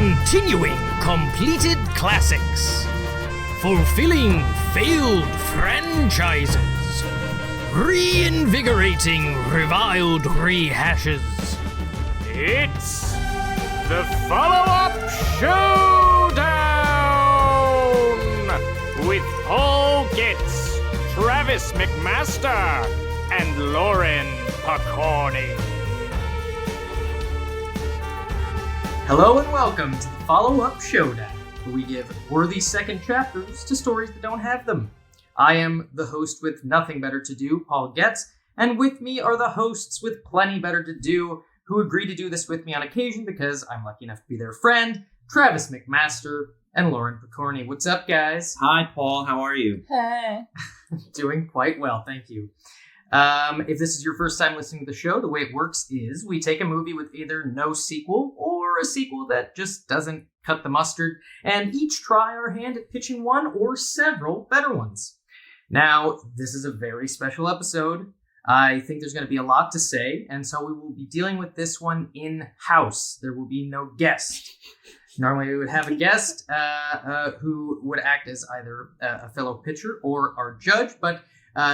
Continuing completed classics. Fulfilling failed franchises. Reinvigorating reviled rehashes. It's the follow-up Showdown! With Paul Getz, Travis McMaster, and Lauren Picorni. Hello and welcome to the follow-up Showdown, where we give worthy second chapters to stories that don't have them. I am the host with nothing better to do, Paul Getz, and with me are the hosts with plenty better to do, who agree to do this with me on occasion because I'm lucky enough to be their friend, Travis McMaster and Lauren Picorni. What's up, guys? Hi, Paul. How are you? Hey. Doing quite well, thank you. If this is your first time listening to the show, the way it works is we take a movie with either no sequel or a sequel that just doesn't cut the mustard, and each try our hand at pitching one or several better ones. Now, this is a very special episode. I think there's going to be a lot to say, and so we will be dealing with this one in-house. There will be no guest. Normally, we would have a guest who would act as either a fellow pitcher or our judge, but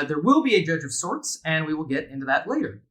there will be a judge of sorts, and we will get into that later.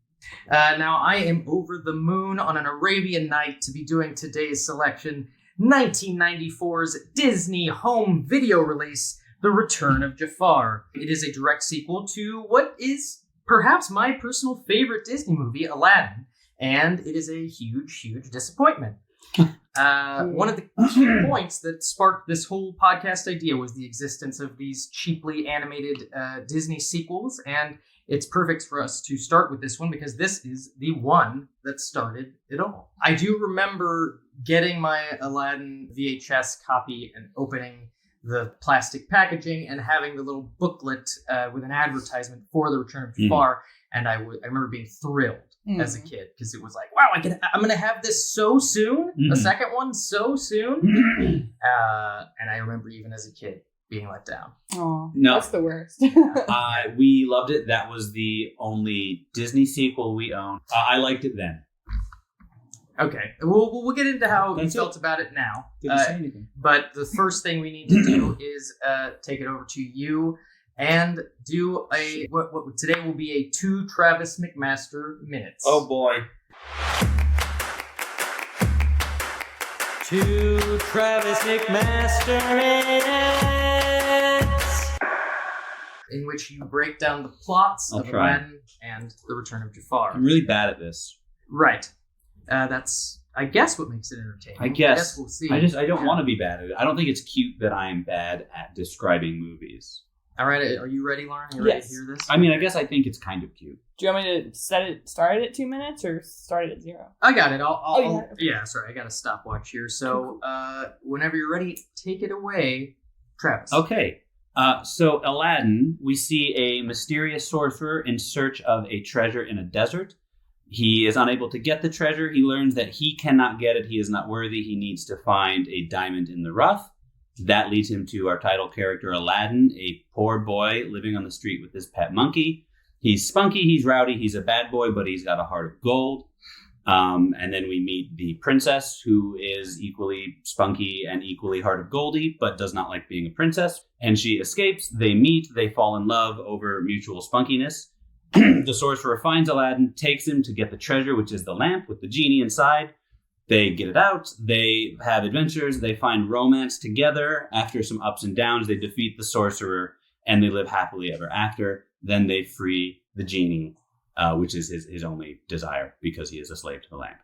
Now, I am over the moon on an Arabian night to be doing today's selection, 1994's Disney home video release, The Return of Jafar. It is a direct sequel to what is perhaps my personal favorite Disney movie, Aladdin, and it is a huge, huge disappointment. One of the key points that sparked this whole podcast idea was the existence of these cheaply animated Disney sequels, and it's perfect for us to start with this one because this is the one that started it all. I do remember getting my Aladdin VHS copy and opening the plastic packaging and having the little booklet with an advertisement for The Return of Jafar, and I remember being thrilled as a kid because it was like, wow, I'm going to have this so soon, a second one so soon, and I remember even as a kid being let down. Oh, no, that's the worst. We loved it. That was the only Disney sequel we owned. I liked it then. Okay, we'll get into how you felt about it now. Didn't say anything. But the first thing we need to do is take it over to you and do what today will be a 2 Travis McMaster minutes. Oh boy. 2 Travis McMaster minutes. In which you break down the plots of Aladdin and The Return of Jafar. I'm really bad at this. Right. That's, I guess, what makes it entertaining. I guess we'll see. I don't want to be bad at it. I don't think it's cute that I'm bad at describing movies. All right, are you ready, Lauren? Are you ready to hear this? I mean, I guess I think it's kind of cute. Do you want me to start it at 2 minutes or start it at 0? I got it. Yeah, sorry, I got a stopwatch here. So, whenever you're ready, take it away, Travis. Okay. So Aladdin, we see a mysterious sorcerer in search of a treasure in a desert. He is unable to get the treasure. He learns that he cannot get it. He is not worthy. He needs to find a diamond in the rough. That leads him to our title character, Aladdin, a poor boy living on the street with his pet monkey. He's spunky, he's rowdy, he's a bad boy, but he's got a heart of gold. And then we meet the princess, who is equally spunky and equally heart of goldy, but does not like being a princess. And she escapes. They meet. They fall in love over mutual spunkiness. The sorcerer finds Aladdin, takes him to get the treasure, which is the lamp with the genie inside. They get it out. They have adventures. They find romance together. After some ups and downs, they defeat the sorcerer, and they live happily ever after. Then they free the genie, which is his only desire because he is a slave to the lamp.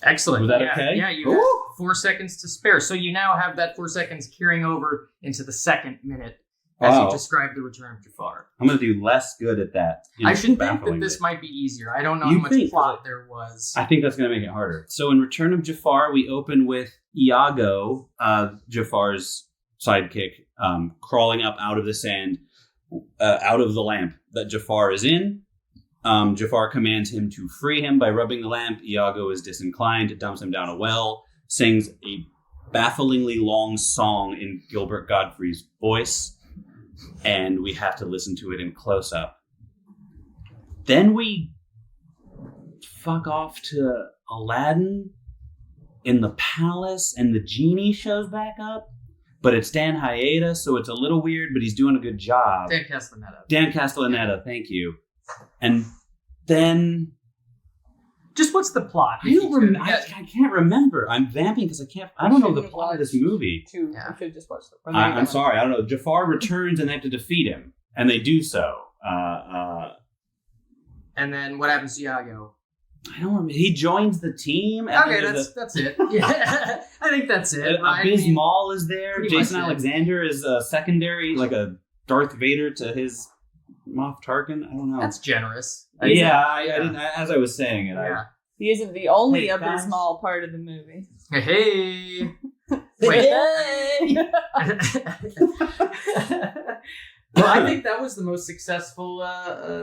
Excellent. Was that okay? Yeah, you have 4 seconds to spare. So you now have that 4 seconds carrying over into the second minute as you describe The Return of Jafar. I'm going to do less good at that. I should think that this might be easier. I don't know how much plot there was. I think that's going to make it harder. So in Return of Jafar, we open with Iago, Jafar's sidekick, crawling up out of the sand, out of the lamp that Jafar is in. Jafar commands him to free him by rubbing the lamp. Iago is disinclined, dumps him down a well, sings a bafflingly long song in Gilbert Gottfried's voice, and we have to listen to it in close-up. Then we fuck off to Aladdin in the palace, and the genie shows back up, but it's Dan Hyeda, so it's a little weird, but he's doing a good job. Dan Castellaneta, thank you. And then... Just what's the plot? I can't remember. I'm vamping because I don't know the plot of this movie. You should just watch the I'm sorry, I don't know. Jafar returns and they have to defeat him, and they do so. And then what happens to Iago? I don't remember. He joins the team. Okay, that's it. Yeah, I think that's it. Abiz Mal is there. Pretty Jason much Alexander is a secondary, like a Darth Vader to his Moff Tarkin. I don't know. That's generous. I didn't. As I was saying it, yeah. He isn't the only Hey, abysmal part of the movie. Hey. Wait. Hey! Well, I think that was the most successful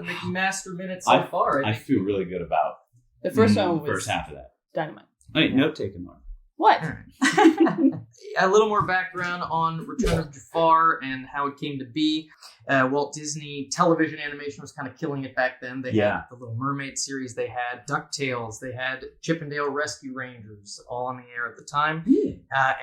Mickey Master minute so far. I feel really good about The first one was first half of that. dynamite. Wait, note taken, Lauren. What? A little more background on Return of Jafar and how it came to be. Walt Disney television animation was kind of killing it back then. They had the Little Mermaid series, they had DuckTales, they had Chippendale Rescue Rangers, all on the air at the time.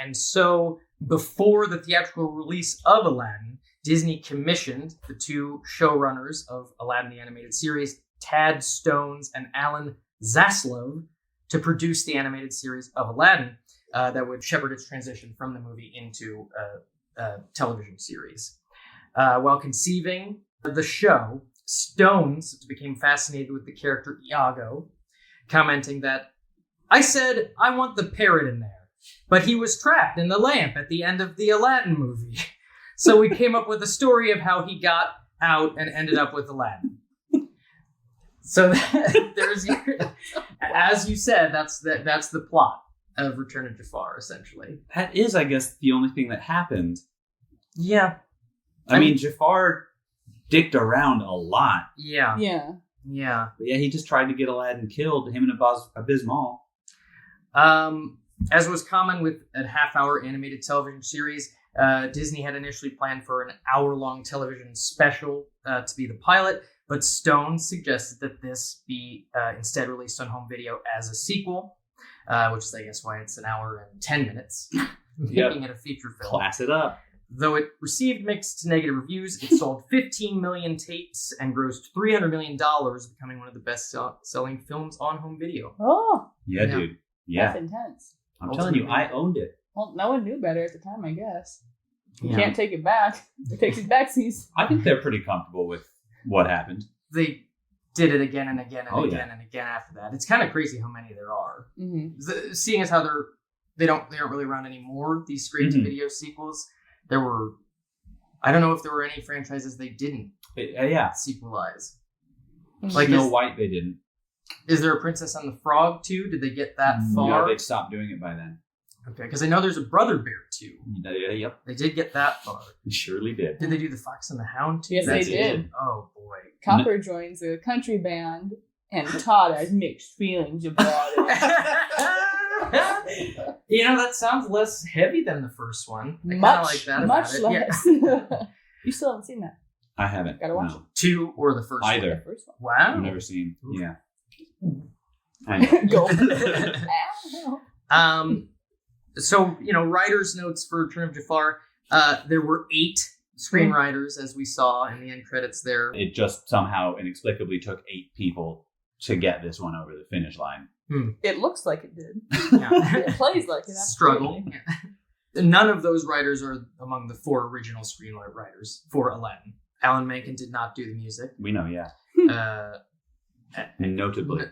And so before the theatrical release of Aladdin, Disney commissioned the two showrunners of Aladdin the Animated Series, Tad Stones and Alan Zaslov, to produce the animated series of Aladdin that would shepherd its transition from the movie into a television series. While conceiving the show, Stones became fascinated with the character Iago, commenting that, "I said, I want the parrot in there, but he was trapped in the lamp at the end of the Aladdin movie. So we came up with a story of how he got out and ended up with Aladdin." So there's your, as you said, that's the plot of Return of Jafar, essentially. That is, I guess, the only thing that happened. Yeah. I mean, Jafar dicked around a lot. Yeah. Yeah. But yeah, he just tried to get Aladdin killed, him and Abiz Mal. As was common with a half-hour animated television series, Disney had initially planned for an hour-long television special to be the pilot, but Stone suggested that this be instead released on home video as a sequel, which is, I guess, why it's an hour and 10 minutes, making it a feature film. Class it up. Though it received mixed to negative reviews, it sold 15 million tapes and grossed $300 million, becoming one of the best-selling films on home video. Oh. Yeah, dude. Yeah. That's intense. I'm telling you, I owned it. Well, no one knew better at the time, I guess. You Yeah. can't take it back. It takes its backsies. I think they're pretty comfortable with what happened. They did it again and again and again yeah. and again after that. It's kind of crazy how many there are. Mm-hmm. Seeing as how they don't really run anymore, these straight-to-video sequels. There were, I don't know if there were any franchises they didn't sequelize. Like Snow White, they didn't. Is there a Princess and the Frog too? Did they get that far? No, they'd stopped doing it by then. Okay, because I know there's a Brother Bear too. Yep. They did get that far. They surely did. Did they do the Fox and the Hound too? Yes, they did. Oh boy. Copper joins a country band, and Todd has mixed feelings about it. You know, that sounds less heavy than the first one. I Much, like that much about it. less. Yeah. You still haven't seen that. I haven't. Gotta watch no. it. 2 or the first Either. one? The first one. Wow. I've never seen. Oof. Yeah. I know. Go. So, writer's notes for Return of Jafar. There were 8 screenwriters, as we saw in the end credits there. It just somehow inexplicably took 8 people to get this one over the finish line. It looks like it did. Yeah. It plays like it. Struggle. Absolutely. None of those writers are among the 4 original screenwriters for Aladdin. Alan Menken did not do the music. We know, yeah. Notably.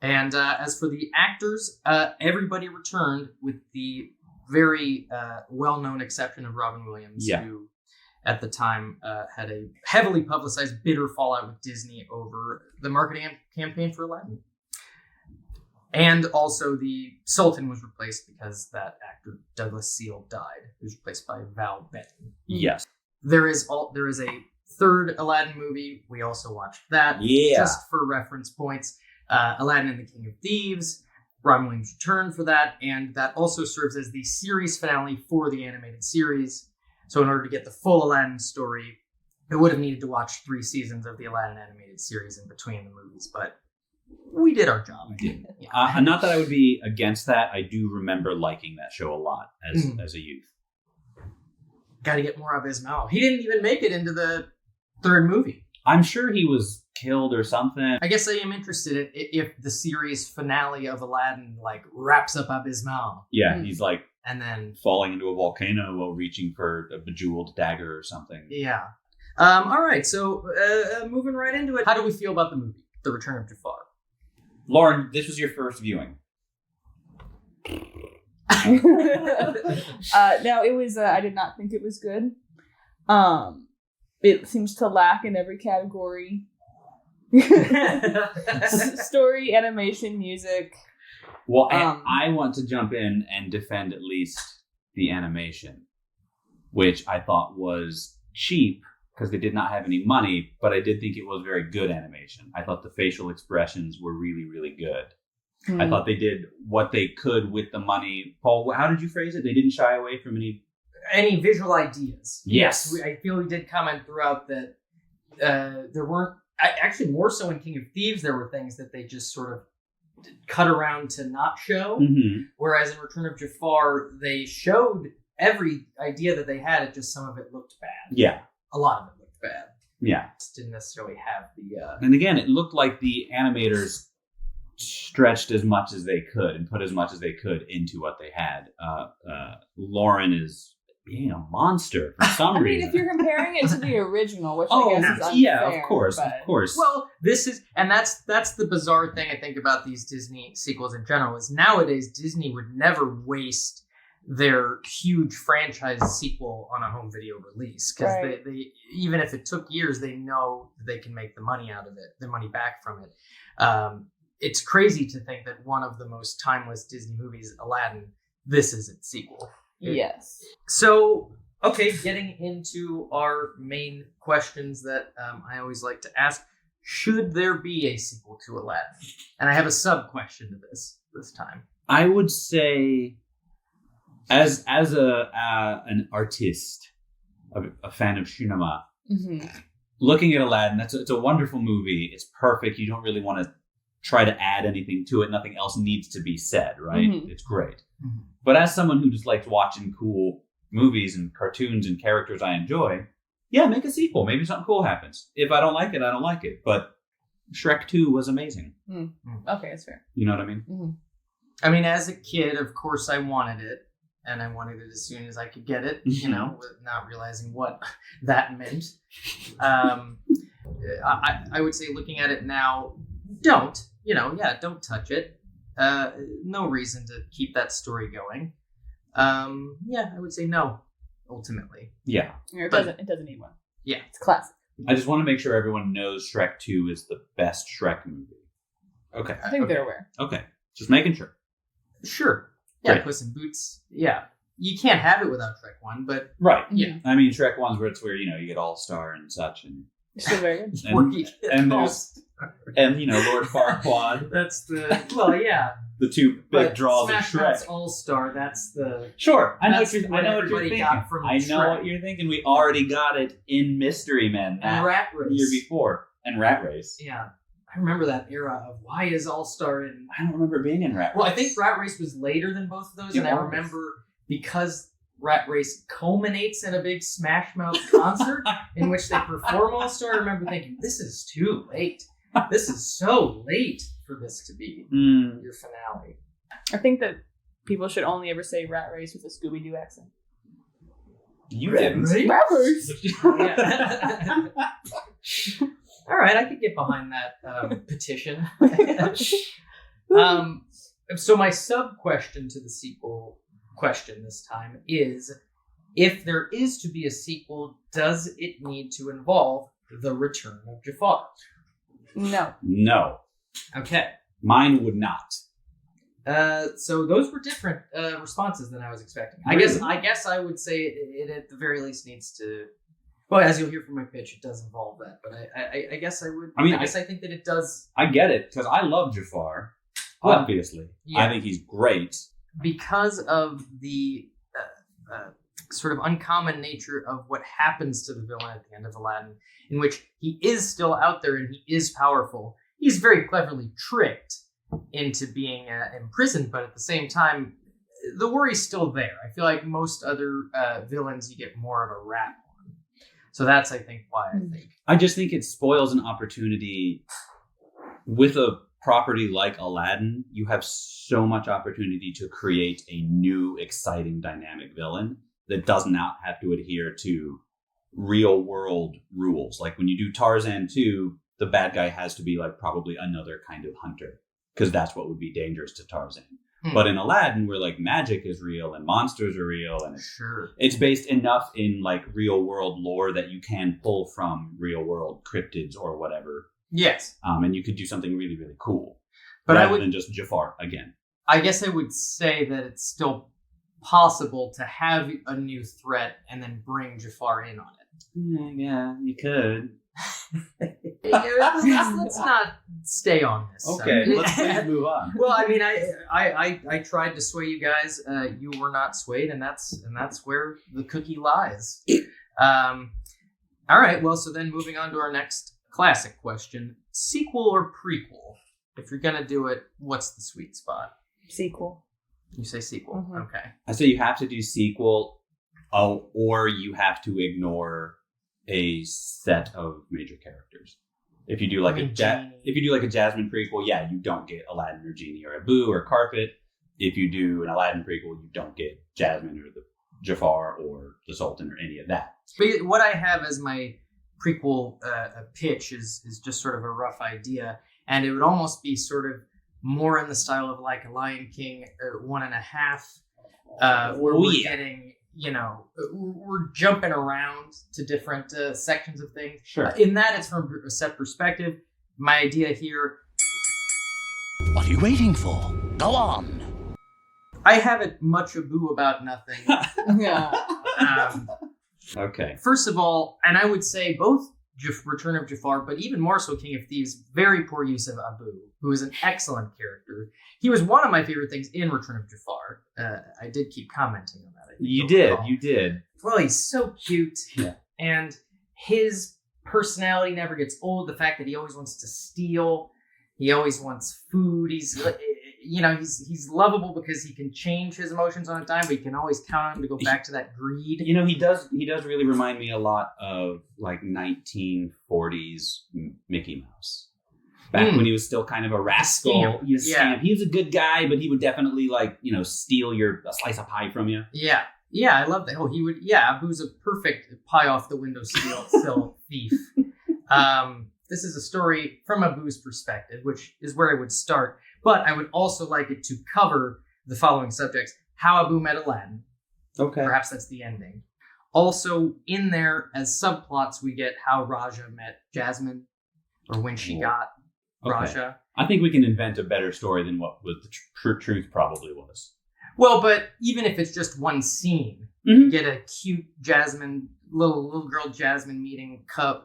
And as for the actors, everybody returned with the very well-known exception of Robin Williams, who at the time had a heavily publicized bitter fallout with Disney over the marketing campaign for Aladdin. And also the Sultan was replaced because that actor, Douglas Seal, died. He was replaced by Val Benton. Yes. There is a third Aladdin movie. We also watched that. Yeah. Just for reference points. Aladdin and the King of Thieves. Robin Williams returned for that. And that also serves as the series finale for the animated series. So in order to get the full Aladdin story, it would have needed to watch 3 seasons of the Aladdin animated series in between the movies. But we did our job. Not that I would be against that. I do remember liking that show a lot as a youth. Got to get more of Ismail. He didn't even make it into the third movie. I'm sure he was killed or something. I guess I am interested if the series finale of Aladdin like wraps up Ismail. Yeah, he's like and then falling into a volcano while reaching for a bejeweled dagger or something. Yeah. All right. So moving right into it. How do we feel about the movie, The Return of Jafar? Lauren, this was your first viewing. No, it was. I did not think it was good. It seems to lack in every category. Story, animation, music. Well, I want to jump in and defend at least the animation, which I thought was cheap because they did not have any money, but I did think it was very good animation. I thought the facial expressions were really, really good. I thought they did what they could with the money. Paul, how did you phrase it? They didn't shy away from any visual ideas. Yes. I feel we did comment throughout that there weren't, actually more so in King of Thieves, there were things that they just sort of cut around to not show. Mm-hmm. Whereas in Return of Jafar, they showed every idea that they had, it just some of it looked bad. Yeah. A lot of it looked bad. Yeah. Just didn't necessarily have the... And again, it looked like the animators stretched as much as they could and put as much as they could into what they had. Lauren is being a monster for some reason. If you're comparing it to the original, which I guess is unfair. Yeah, of course. Well, this is, and that's the bizarre thing I think about these Disney sequels in general, is nowadays Disney would never waste their huge franchise sequel on a home video release, because they even if it took years, they know that they can make the money out of it, the money back from it. It's crazy to think that one of the most timeless Disney movies, Aladdin, this is its sequel. Yes. So, okay, getting into our main questions that I always like to ask. Should there be a sequel to Aladdin? And I have a sub-question to this time. I would say, as an artist, a fan of cinema, looking at Aladdin, it's a wonderful movie. It's perfect. You don't really want to try to add anything to it. Nothing else needs to be said, right? It's great. But as someone who just likes watching cool movies and cartoons and characters I enjoy, yeah, make a sequel. Maybe something cool happens. If I don't like it, I don't like it. But Shrek 2 was amazing. Okay, that's fair. You know what I mean? I mean, as a kid, of course, I wanted it. And I wanted it as soon as I could get it, you know, not realizing what that meant. I would say, looking at it now, don't touch it. No reason to keep that story going. I would say no, ultimately. Yeah. It doesn't need one. Yeah. It's classic. I just want to make sure everyone knows Shrek 2 is the best Shrek movie. Okay. I think they're aware. Okay. Just making sure. Sure. Yeah, Great. Puss in Boots. Yeah. You can't have it without Shrek 1, but... Right. Yeah. I mean, Shrek 1's where you get All-Star and such. And still very good. And Lord Farquaad. That's the... Well, yeah. The two big draws Smash of Shrek. Mouth's All-Star, that's the... Sure. I know what everybody you're thinking. got from I know Shrek. what you're thinking. We already got it in Mystery Men. And Rat Race. The year before. And Rat Race. Yeah. I remember that era of why is All-Star in... I don't remember being in Rat Race. Well, I think Rat Race was later than both of those, and I remember because Rat Race culminates in a big Smash Mouth concert in which they perform All-Star, I remember thinking, this is too late. This is so late for this to be your finale. I think that people should only ever say Rat Race with a Scooby-Doo accent. You didn't. Rat Race! Yeah. All right, I could get behind that petition. So my sub-question to the sequel question this time is, if there is to be a sequel, does it need to involve The Return of Jafar? No. Okay. Mine would not. So those were different responses than I was expecting. Really? I guess I would say it at the very least needs to... Well, as you'll hear from my pitch, it does involve that, but I guess I would. I guess I think that it does. I get it, because I love Jafar, Well, obviously. yeah. I think he's great. Because of the sort of uncommon nature of what happens to the villain at the end of Aladdin, in which he is still out there and he is powerful. he's very cleverly tricked into being imprisoned, but at the same time, the worry's still there. I feel like most other villains, you get more of a rap on. So that's, I think, why I think. I just think it spoils an opportunity with a property like Aladdin. You have so much opportunity to create a new, exciting, dynamic villain that does not have to adhere to real world rules. Like when you do Tarzan 2, the bad guy has to be like probably another kind of hunter, because that's what would be dangerous to Tarzan. But in Aladdin, where like magic is real and monsters are real, and it's based enough in like real world lore that you can pull from real world cryptids or whatever. Yes. And you could do something really, really cool. But rather than just Jafar again. I guess I would say that it's still possible to have a new threat and then bring Jafar in on it. Yeah, you could. Let's not stay on this. Okay, let's please move on. Well, I mean, I tried to sway you guys. You were not swayed, and that's where the cookie lies. All right. Well, so then moving on to our next classic question: sequel or prequel? If you're gonna do it, what's the sweet spot? Sequel. You say sequel. Mm-hmm. Okay. I say you have to do sequel, or you have to ignore a set of major characters. If you do like a Jasmine prequel, yeah, you don't get Aladdin or Genie or Abu or Carpet. If you do an Aladdin prequel, you don't get Jasmine or the Jafar or the Sultan or any of that. But what I have as my prequel pitch is just sort of a rough idea, and it would almost be sort of more in the style of like a Lion King 1.5, where we're getting, we're jumping around to different sections of things. Sure. In that, it's from a set perspective. My idea here. What are you waiting for? Go on. I have it much ado about nothing. Yeah. Okay. First of all, and I would say both Return of Jafar, but even more so King of Thieves, very poor use of Abu, who is an excellent character. He was one of my favorite things in Return of Jafar. I did keep commenting on that. You did. Well, he's so cute. Yeah. And his personality never gets old. The fact that he always wants to steal, he always wants food. He's lovable because he can change his emotions on a dime, but you can always count on him to go back to that greed. He does really remind me a lot of like 1940s Mickey Mouse. Back when he was still kind of a rascal. He was a good guy, but he would definitely steal a slice of pie from you. Yeah. Yeah, I love that. Oh, he would. Yeah, Abu's a perfect pie off the window sill thief. This is a story from Abu's perspective, which is where I would start. But I would also like it to cover the following subjects: how Abu met Aladdin. Okay. Perhaps that's the ending. Also, in there as subplots, we get how Raja met Jasmine, or when she got Raja. I think we can invent a better story than what was the truth probably was. Well, but even if it's just one scene, you get a cute Jasmine, little girl Jasmine meeting Cub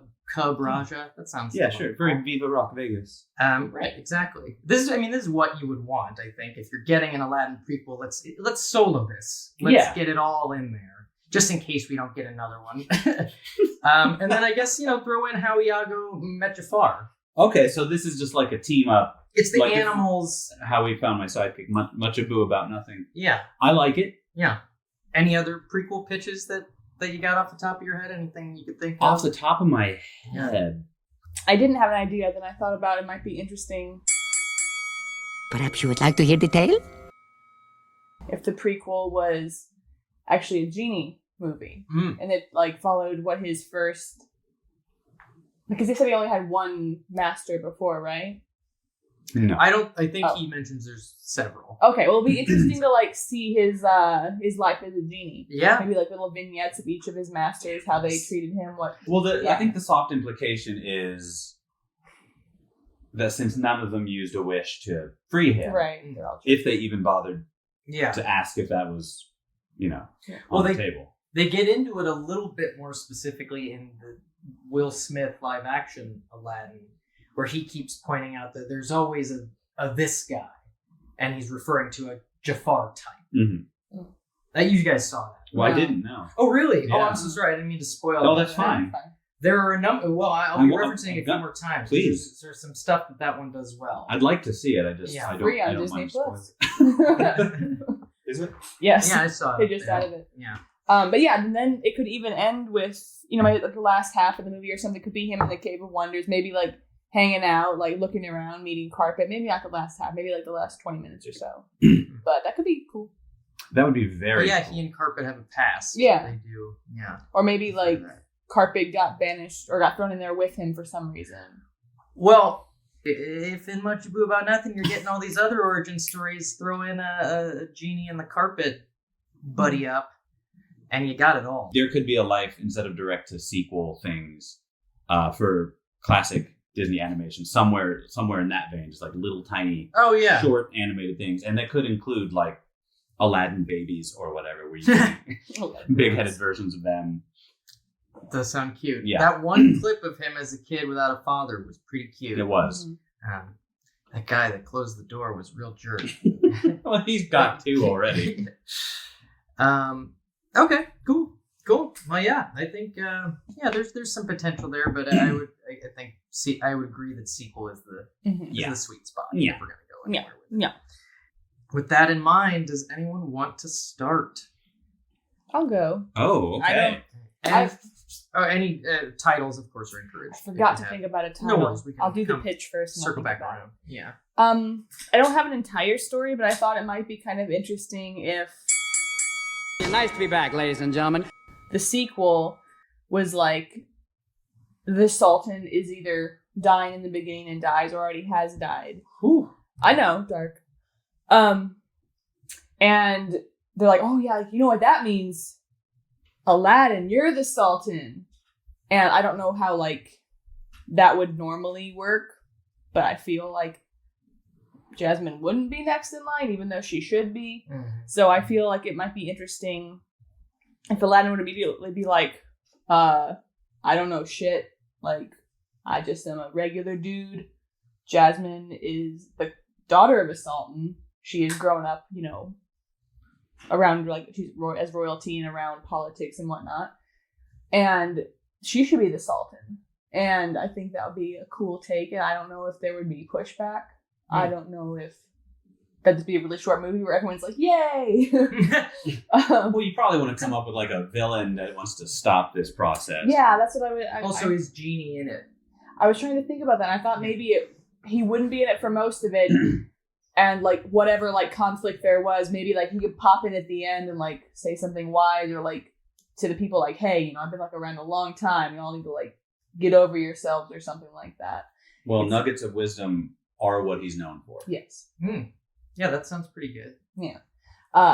Raja. That sounds sure. Very Viva Rock Vegas. Right, exactly. This is what you would want, I think, if you're getting an Aladdin prequel. Let's solo this. Let's get it all in there, just in case we don't get another one. And then I guess throw in how Iago met Jafar. Okay, so this is just like a team up. It's the animals. How we found my sidekick. Much ado about nothing. Yeah. I like it. Yeah. Any other prequel pitches that you got off the top of your head? Anything you could think of? Off the top of my head. I didn't have an idea that I thought about. It might be interesting. Perhaps you would like to hear the tale? If the prequel was actually a genie movie. And it followed what his first... Because they said he only had one master before, right? No. I think he mentions there's several. Okay, well, it'll be interesting to see his life as a genie. Yeah. Maybe little vignettes of each of his masters, how they treated him. I think the soft implication is that since none of them used a wish to free him, right? If they even bothered to ask if that was, on the table. They get into it a little bit more specifically in the Will Smith live action Aladdin, where he keeps pointing out that there's always a this guy, and he's referring to a Jafar type. Mm-hmm. That you guys saw that. Well, I didn't know. Oh, really? Yeah. Oh, I'm so sorry. I didn't mean to spoil. No, that's fine. There are a number. Well, I'll be referencing it a few more times. Please. There's some stuff that one does well. I'd like to see it. I don't. Free on I don't Disney mind Plus. spoiling. Is it? Yes. Yeah, I saw They it. just added it. Yeah. But yeah, and then it could even end with, maybe like the last half of the movie or something could be him in the Cave of Wonders, maybe like hanging out, like looking around, meeting Carpet. Maybe not the last half, maybe like the last 20 minutes or so. But that could be cool. That would be very. Yeah, cool. he and Carpet have a past. Yeah. They do. Yeah. Or maybe like Carpet got banished or got thrown in there with him for some reason. Well, if in Much Ado About Nothing you're getting all these other origin stories, throw in a Genie and the Carpet buddy up, and you got it all. There could be a life instead of direct to sequel things for classic Disney animation somewhere in that vein, just like little tiny short animated things, and that could include like Aladdin babies or whatever, where you can big-headed versions of them. Does sound cute. Yeah. That one clip of him as a kid without a father was pretty cute. It was. That guy that closed the door was a real jerk. Well, he's got two already. Okay, cool. Well, yeah, I think there's some potential there, but I would agree that sequel is the sweet spot. Yeah. If we're gonna go anywhere with it. Yeah. With that in mind, does anyone want to start? I'll go. Oh, okay. Any titles, of course, are encouraged. I forgot to think about a title. No worries. I'll do the pitch first. And Circle I'll think back about around. Yeah. I don't have an entire story, but I thought it might be kind of interesting if Nice to be back, ladies and gentlemen. the sequel was like the Sultan is either dying in the beginning and dies or already has died. Whew. I know, dark. And they're like, oh yeah, like, you know what that means? Aladdin, you're the Sultan. And I don't know how like that would normally work, but I feel like Jasmine wouldn't be next in line, even though she should be. Mm-hmm. So I feel like it might be interesting if Aladdin would immediately be like, I don't know shit. Like, I just am a regular dude. Jasmine is the daughter of a sultan. She has grown up, around like she's as royalty and around politics and whatnot. And she should be the sultan. And I think that would be a cool take. And I don't know if there would be pushback. I don't know if that'd be a really short movie where everyone's like, yay! Well, you probably want to come up with like a villain that wants to stop this process. Yeah, that's what I would. Also, is Genie in it? I was trying to think about that. And I thought maybe he wouldn't be in it for most of it. And like whatever like conflict there was, maybe like he could pop in at the end and like say something wise or like to the people like, hey, I've been like around a long time. You all need to like get over yourselves or something like that. Well, nuggets of wisdom are what he's known for. Yes. Yeah, that sounds pretty good. Yeah.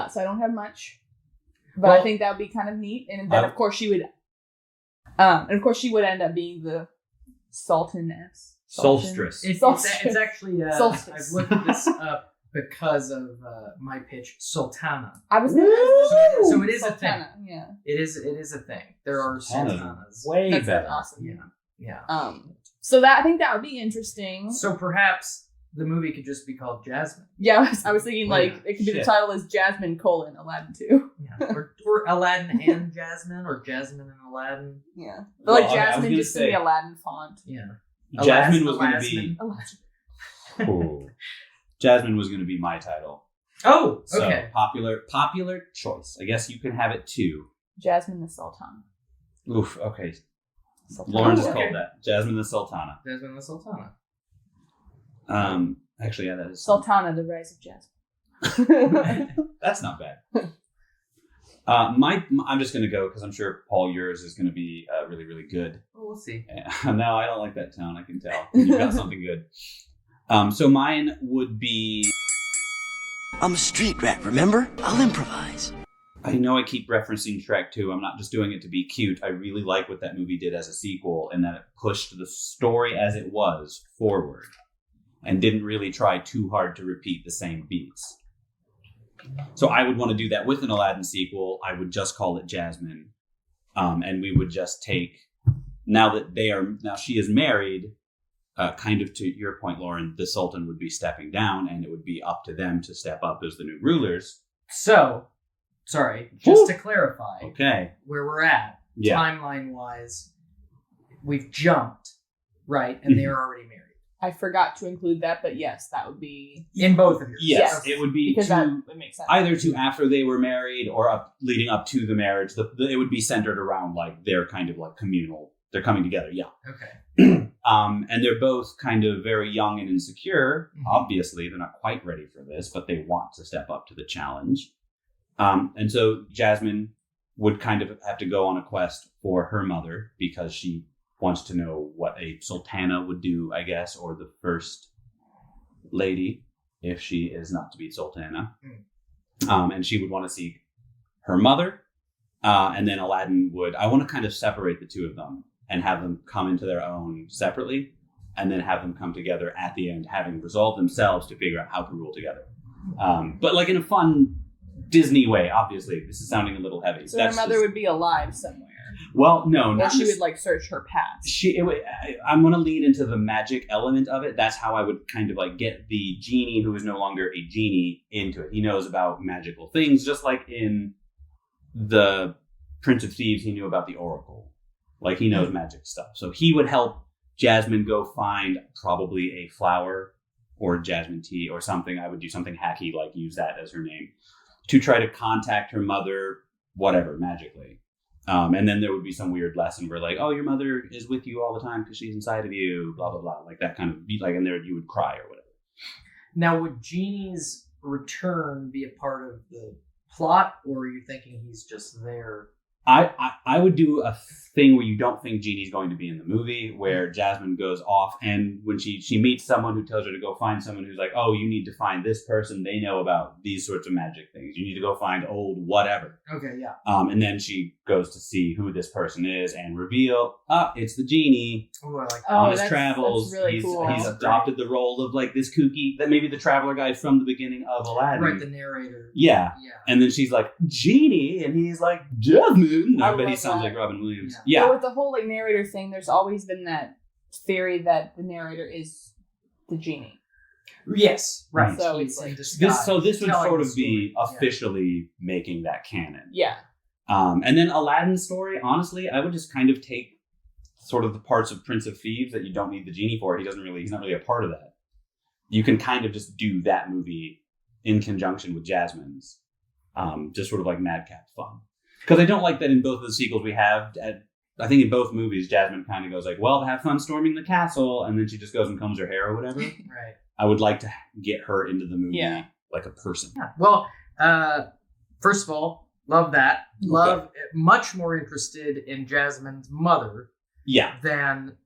So I don't have much, but I think that would be kind of neat. And then of course she would, end up being the Sultaness. Solstice. It's actually, Solstice. I've looked this up because of my pitch, Sultana. I was So it is Sultana, a thing. Yeah. It is a thing. There are Sultanas. Way That's better. awesome. Yeah. So that I think that would be interesting. So perhaps the movie could just be called Jasmine. Yeah, I was thinking like it could be the Shit. title is Jasmine: Aladdin 2. Yeah. Or Aladdin and Jasmine, or Jasmine and Aladdin. Yeah. But Well, like okay, I was Jasmine gonna just in the say- Aladdin font. Yeah. Jasmine was going to be. Aladdin. Ooh. Jasmine was going to be my title. Oh, So okay. popular choice. I guess you can have it too. Jasmine the Sultan. Oof. Okay. Sultana. Lauren just okay. called that Jasmine the Sultana. Jasmine the Sultana. Actually, yeah, that is Sultana, the Rise of Jasmine. That's not bad. I'm just going to go because I'm sure Paul, yours is going to be really, really good. Well, we'll see. No, I don't like that tone. I can tell. You've got something good. So mine would be. I'm a street rat, remember? I'll improvise. I know I keep referencing Shrek 2. I'm not just doing it to be cute. I really like what that movie did as a sequel and that it pushed the story as it was forward and didn't really try too hard to repeat the same beats. So I would want to do that with an Aladdin sequel. I would just call it Jasmine. And we would just take, now she is married, kind of to your point, Lauren, the Sultan would be stepping down and it would be up to them to step up as the new rulers. So, sorry, just to clarify Okay. where we're at, Yeah. timeline-wise, we've jumped, right? And they're already married. I forgot to include that, but yes, that would be In both of yours. Yes, Yes. it would be because to, that makes sense. either to after they were married or leading up to the marriage. It would be centered around like their kind of like communal. They're coming together, yeah. Okay. And they're both kind of very young and insecure. Mhm. Obviously, they're not quite ready for this, but they want to step up to the challenge. And so Jasmine would kind of have to go on a quest for her mother because she wants to know what a sultana would do, I guess, or the first lady, if she is not to be sultana. And she would want to seek her mother. And then Aladdin would, I want to kind of separate the two of them and have them come into their own separately, and then have them come together at the end, having resolved themselves to figure out how to rule together. But like in a fun Disney way, obviously. This is sounding a little heavy. So her mother would be alive somewhere. Well, no, Or not she just- would like search her past. I'm going to lean into the magic element of it. That's how I would kind of like get the genie who is no longer a genie into it. He knows about magical things, just like in the Prince of Thieves, he knew about the Oracle. Like he knows magic stuff. So he would help Jasmine go find probably a flower or jasmine tea or something. I would do something hacky, like use that as her name, to try to contact her mother, whatever, magically. And then there would be some weird lesson where like, oh, your mother is with you all the time because she's inside of you, blah, blah, blah. Like that kind of beat, like, and there you would cry or whatever. Now, would Genie's return be a part of the plot, or are you thinking he's just there? I would do a thing where you don't think Genie's going to be in the movie, where Jasmine goes off, and when she meets someone who tells her to go find someone who's like, oh, you need to find this person. They know about these sorts of magic things. You need to go find old whatever. Okay, yeah. And then she goes to see who this person is and reveal, it's the Genie. Ooh, I like that. On his that's travels, really cool. he's adopted the role of like this kooky, that maybe the traveler guy from the beginning of Aladdin. Right, the narrator. Yeah. Yeah. And then she's like, Genie, and he's like, Jasmine. I But he love sounds that. like Robin Williams. Yeah. Yeah. But with the whole like narrator thing, there's always been that theory that the narrator is the genie. Yes, right. So He's it's like- in disguise, This would telling sort the of be story. Yeah. officially making that canon. Yeah. And then Aladdin's story, honestly, I would just kind of take sort of the parts of Prince of Thieves that you don't need the genie for. He's not really a part of that. You can kind of just do that movie in conjunction with Jasmine's, just sort of like madcap fun. Because I don't like that in both of the sequels we have. I think in both movies, Jasmine kind of goes like, well, have fun storming the castle, and then she just goes and combs her hair or whatever. Right. I would like to get her into the movie Yeah. like a person. Yeah. Well, first of all, love that. Much more interested in Jasmine's mother Yeah. than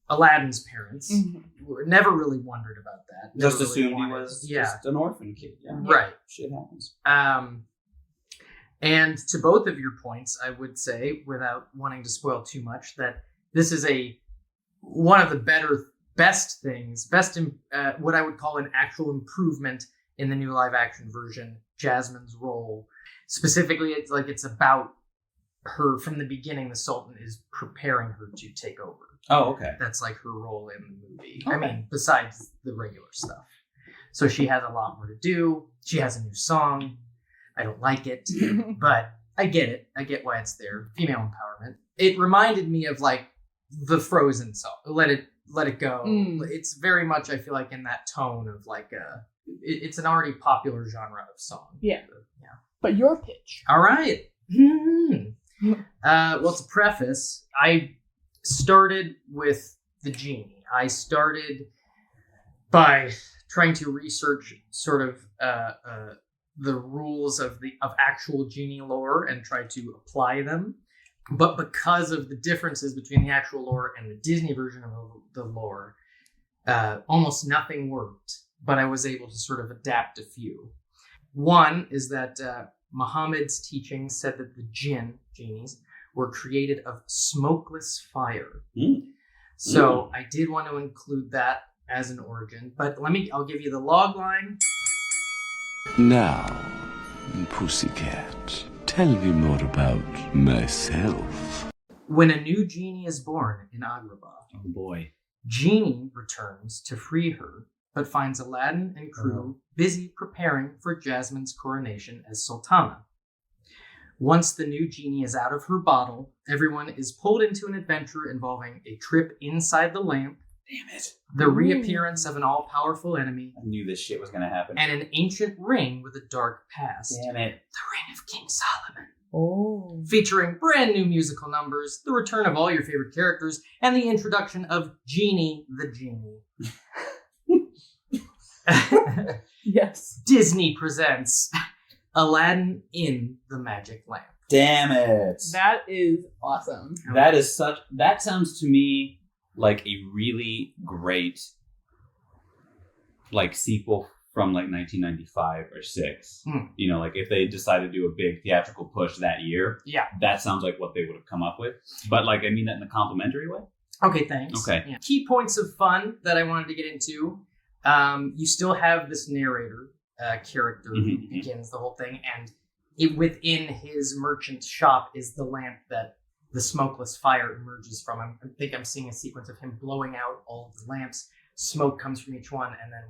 Aladdin's parents. Mhm. Never really wondered about that. Never Just really assumed he wanted- was Yeah. just an orphan kid. Yeah. Right. Shit happens. And to both of your points, I would say, without wanting to spoil too much, that this is one of the best things, what I would call an actual improvement in the new live action version, Jasmine's role. Specifically, it's about her from the beginning. The Sultan is preparing her to take over. Oh, okay. That's like her role in the movie. Okay. I mean, besides the regular stuff. So she has a lot more to do. She has a new song. I don't like it, but I get it. I get why it's there. Female empowerment. It reminded me of like the Frozen song. Let it go. Mm. It's very much, I feel like, in that tone of like it's an already popular genre of song. Yeah. Yeah. But your pitch. All right. Well, to preface, I started with the genie. I started by trying to research sort of the rules of actual genie lore and try to apply them. But because of the differences between the actual lore and the Disney version of the lore, almost nothing worked. But I was able to sort of adapt a few. One is that Muhammad's teaching said that the genies, were created of smokeless fire. So I did want to include that as an origin. But I'll give you the log line. Now, Pussycat, tell me more about myself. When a new genie is born in Agrabah, Oh boy. Genie returns to free her, but finds Aladdin and crew busy preparing for Jasmine's coronation as Sultana. Once the new genie is out of her bottle, everyone is pulled into an adventure involving a trip inside the lamp, Damn it. the reappearance of an all-powerful enemy, I knew this shit was going to happen. and an ancient ring with a dark past. Damn it. The Ring of King Solomon. Oh. Featuring brand new musical numbers, the return of all your favorite characters, and the introduction of Genie the Genie. Yes. Disney presents Aladdin in the Magic Lamp. Damn it. That is awesome. That sounds to me like a really great like sequel from like 1995 or 6. You know, like if they decided to do a big theatrical push that year, Yeah. that sounds like what they would have come up with. But like, I mean that in a complimentary way. Okay, thanks. Okay. Yeah. Key points of fun that I wanted to get into. You still have this narrator character who begins the whole thing, and within his merchant's shop is the lamp that the smokeless fire emerges from. I think I'm seeing a sequence of him blowing out all of the lamps. Smoke comes from each one, and then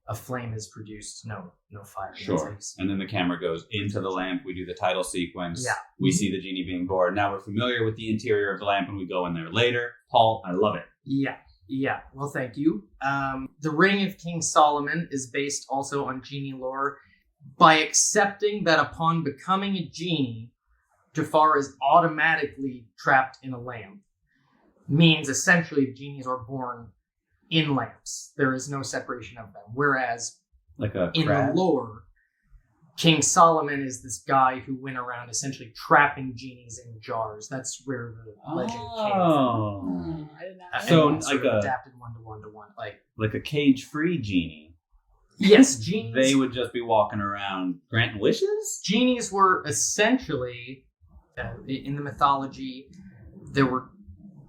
a flame is produced. No fire. Sure. And then the camera goes into the lamp. We do the title sequence. Yeah. We see the genie being born. Now we're familiar with the interior of the lamp, and we go in there later. Paul, I love it. Yeah. Well, thank you. The Ring of King Solomon is based also on genie lore by accepting that upon becoming a genie, Jafar is automatically trapped in a lamp. Means essentially genies are born in lamps. There is no separation of them. Whereas Like a in crab? the lore, King Solomon is this guy who went around essentially trapping genies in jars. That's where the legend came from. Oh. I did not And So, know then sort like of a- adapted one to one. Like a cage-free genie. Yes, genies. They would just be walking around granting wishes? Genies were essentially, in the mythology, there were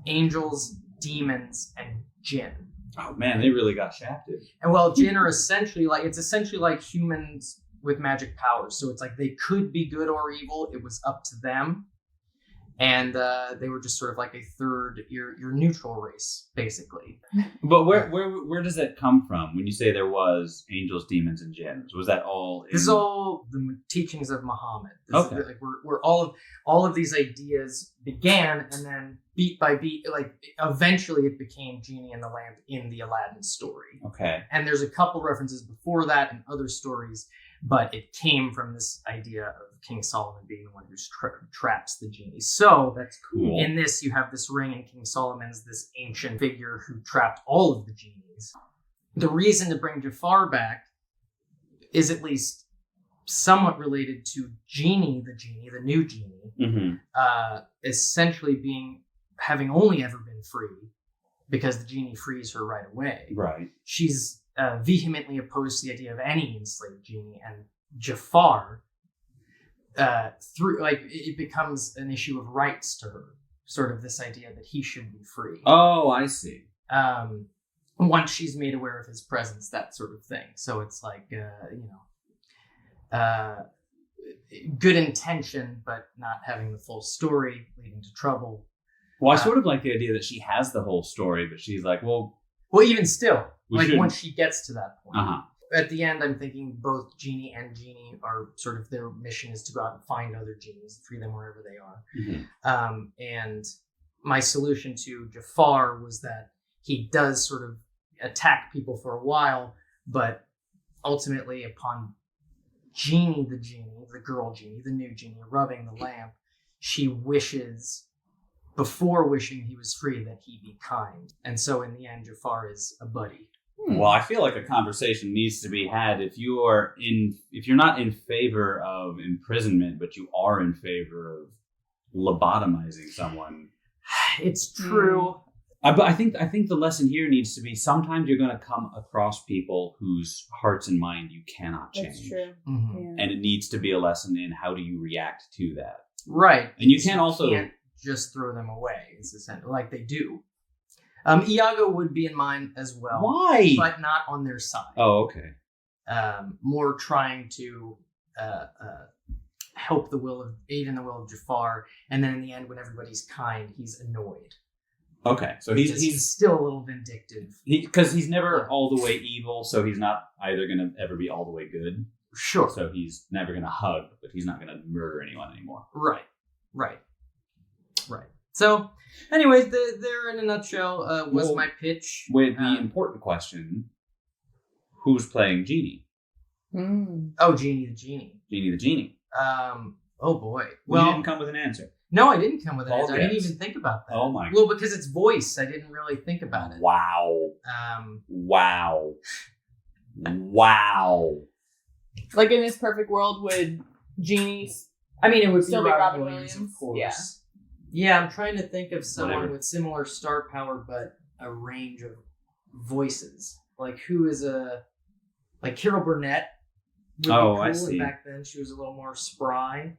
angels, demons, and jinn. Oh man, they really got shafted. And well, jinn are essentially like humans with magic powers. So it's like they could be good or evil. It was up to them. And they were just sort of like a third, your neutral race, basically. But where does that come from? When you say there was angels, demons, and jinns, was that all? This is all the teachings of Muhammad. This Okay. is like where all of these ideas began, and then beat by beat, like eventually it became Genie and the Lamp in the Aladdin story. Okay. And there's a couple references before that in other stories, but it came from this idea of King Solomon being the one who traps the genie. So That's cool. in this, you have this ring, and King Solomon's this ancient figure who trapped all of the genies. The reason to bring Jafar back is at least somewhat related to Genie, the new Genie, essentially having only ever been free, because the genie frees her right away. Right. She's vehemently opposed to the idea of any enslaved genie, and Jafar, it becomes an issue of rights to her. Sort of this idea that he should be free. Oh, I see. Once she's made aware of his presence, that sort of thing. So it's like, good intention, but not having the full story, leading to trouble. Well, I sort of like the idea that she has the whole story, but she's like, well, Even still, once she gets to that point. At the end, I'm thinking both Genie and Genie are sort of, their mission is to go out and find other genies, free them wherever they are. And my solution to Jafar was that he does sort of attack people for a while, but ultimately upon Genie, the girl Genie, the new Genie, rubbing the lamp, she wishes, before wishing he was free, that he be kind. And so in the end, Jafar is a buddy. Well, I feel like a conversation needs to be had if you're not in favor of imprisonment, but you are in favor of lobotomizing someone. It's true. But I think the lesson here needs to be, sometimes you're going to come across people whose hearts and mind you cannot change. That's true. Mm-hmm. Yeah. And it needs to be a lesson in how do you react to that. Right. And you can't just throw them away. It's essentially like they do. Iago would be in mine as well. Why? But not on their side. Oh, okay. More trying to help aid in the will of Jafar, and then in the end, when everybody's kind, he's annoyed. Okay, so he's still a little vindictive. Because he's never all the way evil, so he's not either going to ever be all the way good. Sure. So he's never going to hug, but he's not going to murder anyone anymore. Right. So, anyways, there in a nutshell was my pitch. With the important question, who's playing Genie? Oh, Genie the Genie. Genie the Genie. Oh boy. Well, you didn't come with an answer. No, I didn't come with an All answer. I guess. didn't even think about that. Oh my god. Well, because it's voice, I didn't really think about it. Wow. Wow. Like in this perfect world, would Genie's I mean, it would still be be Robin Robin Williams, of Williams? course. Yeah, I'm trying to think of someone Whatever. with similar star power, but a range of voices. Like who is like Carol Burnett? Would be Oh, cool. I And see. back then, she was a little more spry.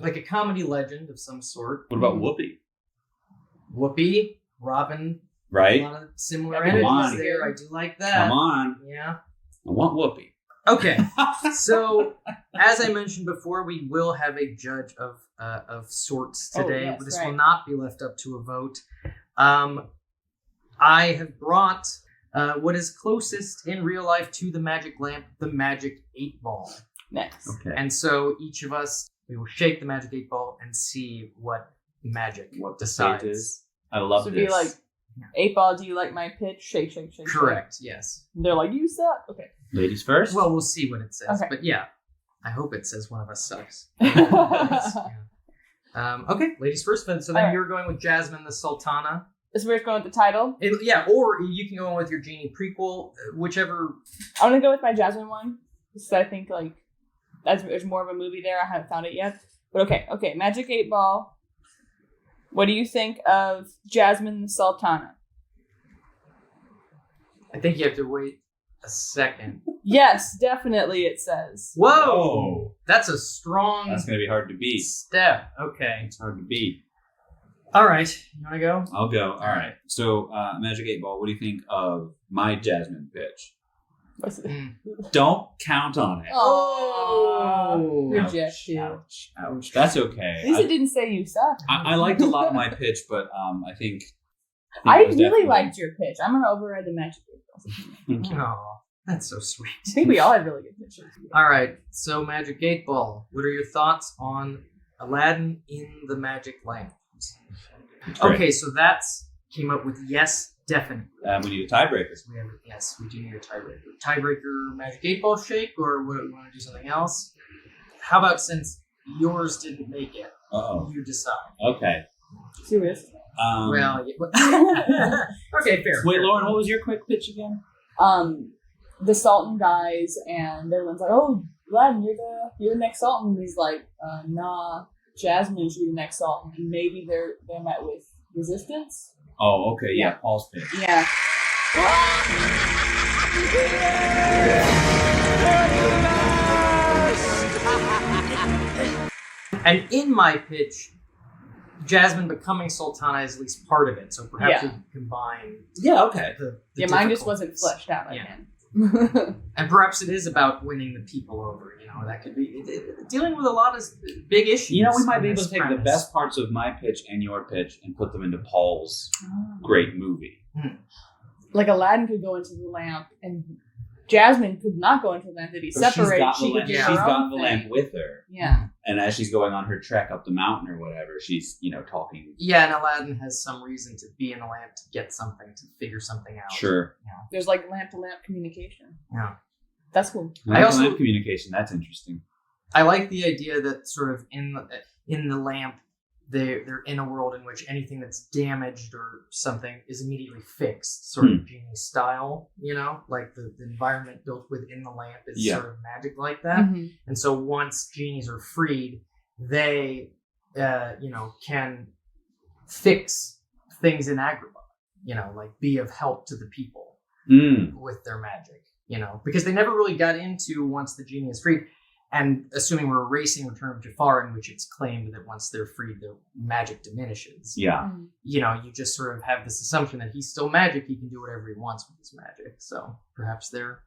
Like a comedy legend of some sort. What about Whoopi? Whoopi, Robin, Right? a lot of similar Yeah, come on. energies there. I do like that. Come on. Yeah. I want Whoopi. Okay. So, as I mentioned before, we will have a judge of sorts Oh, today. yes, This right. will not be left up to a vote. I have brought what is closest in real life to the magic lamp, the magic 8-ball. next? Okay. And so each of us, we will shake the magic 8-ball and see what magic What the decides. fate is. I love So this. be like, 8-ball, do you like my pitch? Shake, shake, shake. Correct. Yes. Shake. They're like, you suck. Okay. Ladies first? Well, we'll see what it says. Okay. But yeah, I hope it says one of us sucks. So Okay, ladies first. So then Alright. you're going with Jasmine the Sultana. we're going with the title. Yeah, or you can go on with your Genie prequel, whichever. I'm gonna go with my Jasmine one because I think like there's more of a movie there. I haven't found it yet, but okay. Magic 8-ball. What do you think of Jasmine the Sultana? I think you have to wait a second. Yes, definitely. It says. Whoa, that's a strong That's going to be hard to beat. step. Okay, It's hard to beat. all right. You want to go? I'll go. All right. So, Magic 8-Ball, what do you think of my Jasmine pitch? What's it? Don't count on it. Oh, Ouch, rejected. Ouch. That's okay. At least it didn't say you suck. I liked a lot of my pitch, but I think I it was really definitely- liked your pitch. I'm gonna override the Magic 8-ball. Thank you. Oh, that's so sweet. I think we all had really good pitches. All right, so Magic 8-Ball. What are your thoughts on Aladdin in the Magic Lamp? It's great. Okay, so that's came up with yes, definitely. We need a tiebreaker. We have yes, we do need a tiebreaker. Tiebreaker Magic 8-Ball shake, or what, you want to do something else? How about since yours didn't make it, Uh-oh. you decide. Okay. Serious. Well, yeah, okay, fair. Wait, Lauren, what was your quick pitch again? The Sultan dies, and everyone's like, "Oh, Aladdin, you're the next Sultan." And he's like, "Nah, Jasmine should be the next Sultan." And maybe they're met with resistance. Oh, okay. Yeah, Paul's pitch. Yeah. And in my pitch, Jasmine becoming Sultana is at least part of it, so perhaps we can combine Yeah, okay. the Yeah, mine just wasn't difficulties. fleshed out Yeah. again. And perhaps it is about winning the people over. You know, that could be dealing with a lot of big issues. You know, we might be in able this to take the premise. best parts of my pitch and your pitch and put them into Paul's great movie. Like Aladdin could go into the lamp, and Jasmine could not go into the lamp. They'd be But separated. She's She could get she's her got own the thing. lamp with her. Yeah. And as she's going on her trek up the mountain or whatever, she's, talking. Yeah, and Aladdin has some reason to be in the lamp to get something, to figure something out. Sure. There's like lamp to lamp communication. Yeah. That's cool. I also- lamp communication, that's interesting. I like the idea that sort of in the lamp, they're in a world in which anything that's damaged or something is immediately fixed, sort of Genie style. You know, like the environment built within the lamp is Yeah. sort of magic like that. Mhm. And so once genies are freed, they, can fix things in Agrabah. Like be of help to the people with their magic. Because they never really got into once the genie is freed. And assuming we're erasing Return of Jafar, in which it's claimed that once they're freed, their magic diminishes. Yeah. You just sort of have this assumption that he's still magic. He can do whatever he wants with his magic. So perhaps they're,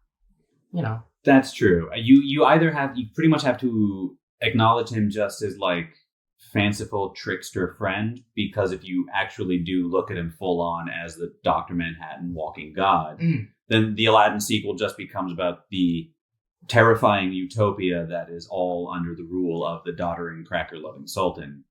That's true. You pretty much have to acknowledge him just as like fanciful trickster friend, because if you actually do look at him full on as the Dr. Manhattan walking god, then the Aladdin sequel just becomes about the terrifying utopia that is all under the rule of the doddering, cracker-loving sultan.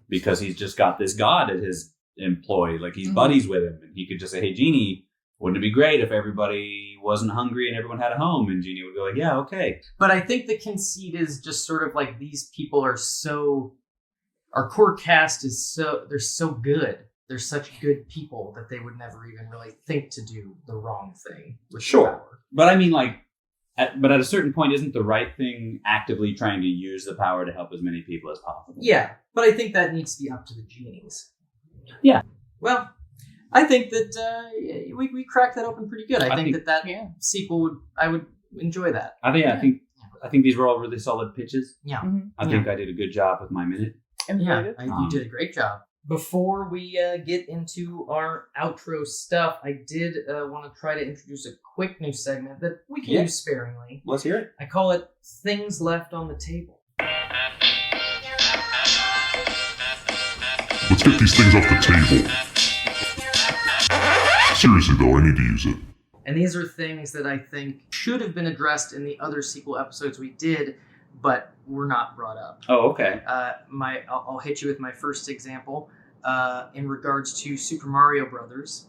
Because he's just got this god at his employ, like he's buddies with him, and he could just say, hey, Genie, wouldn't it be great if everybody wasn't hungry and everyone had a home? And Genie would go like, yeah, okay. But I think the conceit is just sort of like these people are so... Our core cast is so... They're so good. They're such good people that they would never even really think to do the wrong thing with the power. But I mean, like, at a certain point, isn't the right thing actively trying to use the power to help as many people as possible? Yeah, but I think that needs to be up to the genies. Yeah. Well, I think that we cracked that open pretty good. I think that sequel I would enjoy that. I think these were all really solid pitches. Yeah. I think I did a good job with my minute. You did a great job. Before we get into our outro stuff, I did want to try to introduce a quick new segment that we can use sparingly. Let's hear it. I call it Things Left on the Table. Let's get these things off the table. Seriously though, I need to use it. And these are things that I think should have been addressed in the other sequel episodes we did, but were not brought up. Oh, okay. I'll hit you with my first example. In regards to Super Mario Brothers,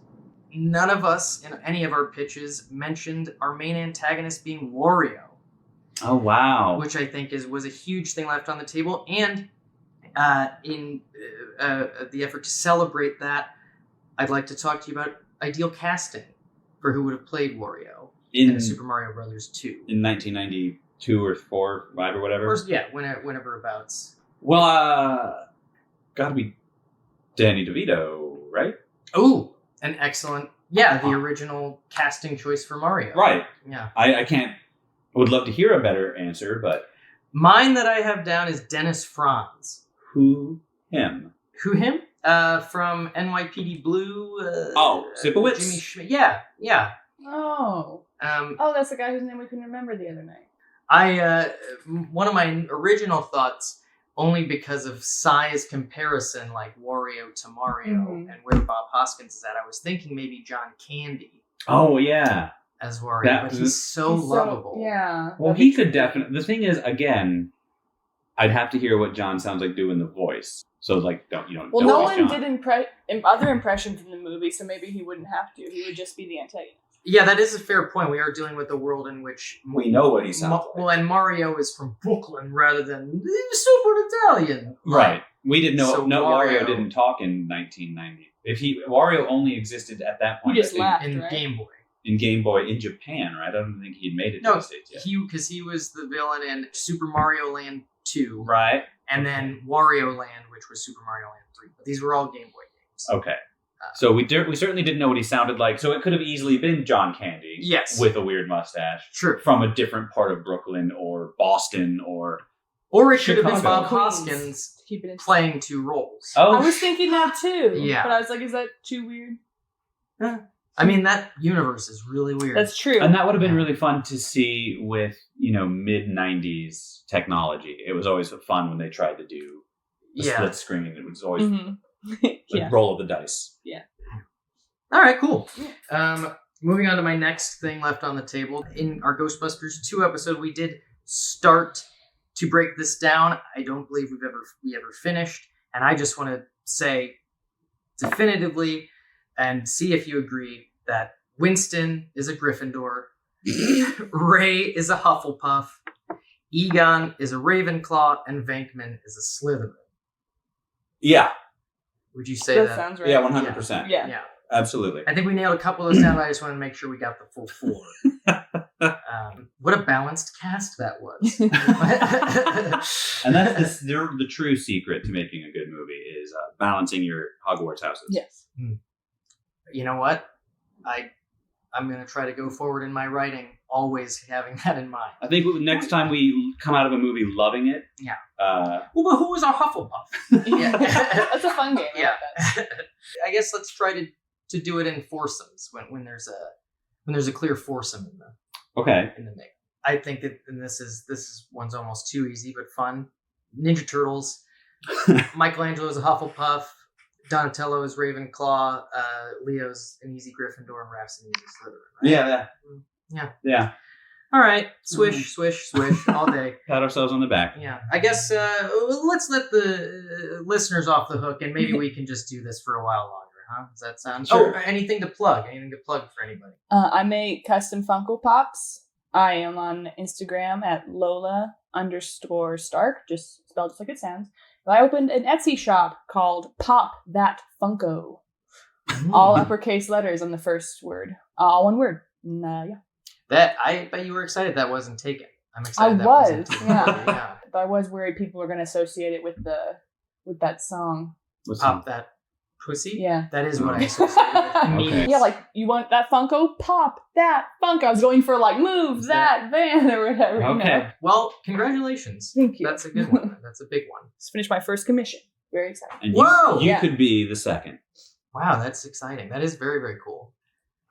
none of us in any of our pitches mentioned our main antagonist being Wario. Oh, wow. Which I think was a huge thing left on the table. And in the effort to celebrate that, I'd like to talk to you about ideal casting for who would have played Wario in Super Mario Brothers 2. In 1992 or 4, 5 or whatever? Whenever abouts. Well, gotta be Danny DeVito, right? Oh, an excellent... Yeah, the original casting choice for Mario. Right. Yeah. I would love to hear a better answer, but... Mine that I have down is Dennis Franz. Who him? Who him? From NYPD Blue. Sipowicz? Jimmy Schmidt. Yeah. Oh. That's the guy whose name we couldn't remember the other night. One of my original thoughts, only because of size comparison, like Wario to Mario, and where Bob Hoskins is at, I was thinking maybe John Candy. Oh, yeah. As Wario, but he's so lovable. Yeah. Well, he could definitely... The thing is, again, I'd have to hear what John sounds like doing the voice. So, like, don't Well, no one did other impressions in the movie, so maybe he wouldn't have to. He would just be the antagonist. Yeah, that is a fair point. We are dealing with a world in which... We know what he sounds like. Well, and Mario is from Brooklyn rather than super Italian. Right. We didn't know... So Wario didn't talk in 1990. Wario only existed at that point. He just laughed, in right? Game Boy. In Game Boy in Japan, right? I don't think he'd made it to the States yet. Because he was the villain in Super Mario Land 2. Right. And then Wario Land, which was Super Mario Land 3. But these were all Game Boy games. Okay. So we certainly didn't know what he sounded like. So it could have easily been John Candy. Yes. With a weird mustache. True. From a different part of Brooklyn or Boston or it should have been Bob Hoskins playing two roles. Oh. I was thinking that too. Yeah. But I was like, is that too weird? I mean, that universe is really weird. That's true. And that would have been really fun to see with, mid-90s technology. It was always fun when they tried to do the split screen. It was always the roll of the dice. Yeah. All right, cool. Moving on to my next thing left on the table. In our Ghostbusters 2 episode, we did start to break this down. I don't believe we ever finished. And I just want to say definitively and see if you agree that Winston is a Gryffindor, Ray is a Hufflepuff, Egon is a Ravenclaw, and Venkman is a Slytherin. Yeah. Would you say that? That Sounds right. Yeah, 100%. Yeah. Absolutely. I think we nailed a couple of those down, but I just want to make sure we got the full 4. What a balanced cast that was. And that's the true secret to making a good movie is balancing your Hogwarts houses. Yes. You know what? I'm going to try to go forward in my writing, always having that in mind. I think next time we come out of a movie loving it. Yeah. But who was our Hufflepuff? Yeah. That's a fun game. Yeah. I guess let's try to do it in foursomes when there's a clear foursome in the mix. I think that this is one's almost too easy but fun. Ninja Turtles, Michelangelo's a Hufflepuff. Donatello is Ravenclaw. Leo's an easy Gryffindor, and Raph's an easy Slytherin. Right? Yeah. All right, swish, swish, swish, all day. Pat ourselves on the back. Yeah, I guess let's let the listeners off the hook, and maybe we can just do this for a while longer, huh? Does that sound? Sure. Oh, anything to plug? Anything to plug for anybody? I make custom Funko Pops. I am on Instagram at Lola_Stark, just spelled just like it sounds. I opened an Etsy shop called Pop That Funko. All uppercase letters on the first word. All one word. Yeah. That I bet you were excited that wasn't taken. I'm excited. Yeah. But I was worried people were going to associate it with that song. Pop That Pussy? Yeah. That is what I associated with immediately. Okay. Yeah, like, you want that Funko? Pop that Funko. I was going for, like, move that van or whatever. Okay. You know? Well, congratulations. Thank you. That's a good one. That's a big one. Just finished my first commission. Very excited. And Whoa! you Yeah. could be the second. Wow, that's exciting. That is very, very cool.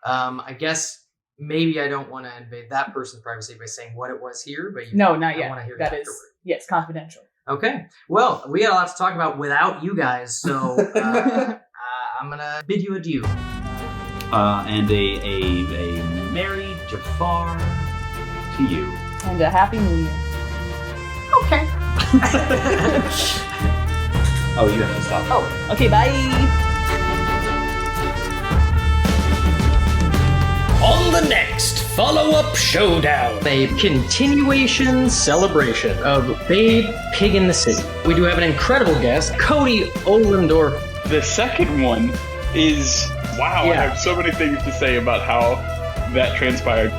I guess maybe I don't want to invade that person's privacy by saying what it was here, but No, not I yet. want to hear That it is, afterward. yes, confidential. Okay. Well, we got a lot to talk about without you guys, so I'm gonna bid you adieu. And a merry Jafar to you. And a happy new year. Okay. Oh, you have to stop. Oh, okay, bye. On the next follow-up Showdown. A continuation celebration of Babe Pig in the City. We do have an incredible guest, Cody Ohlendorf. The second one is, wow, Yeah. I have so many things to say about how that transpired.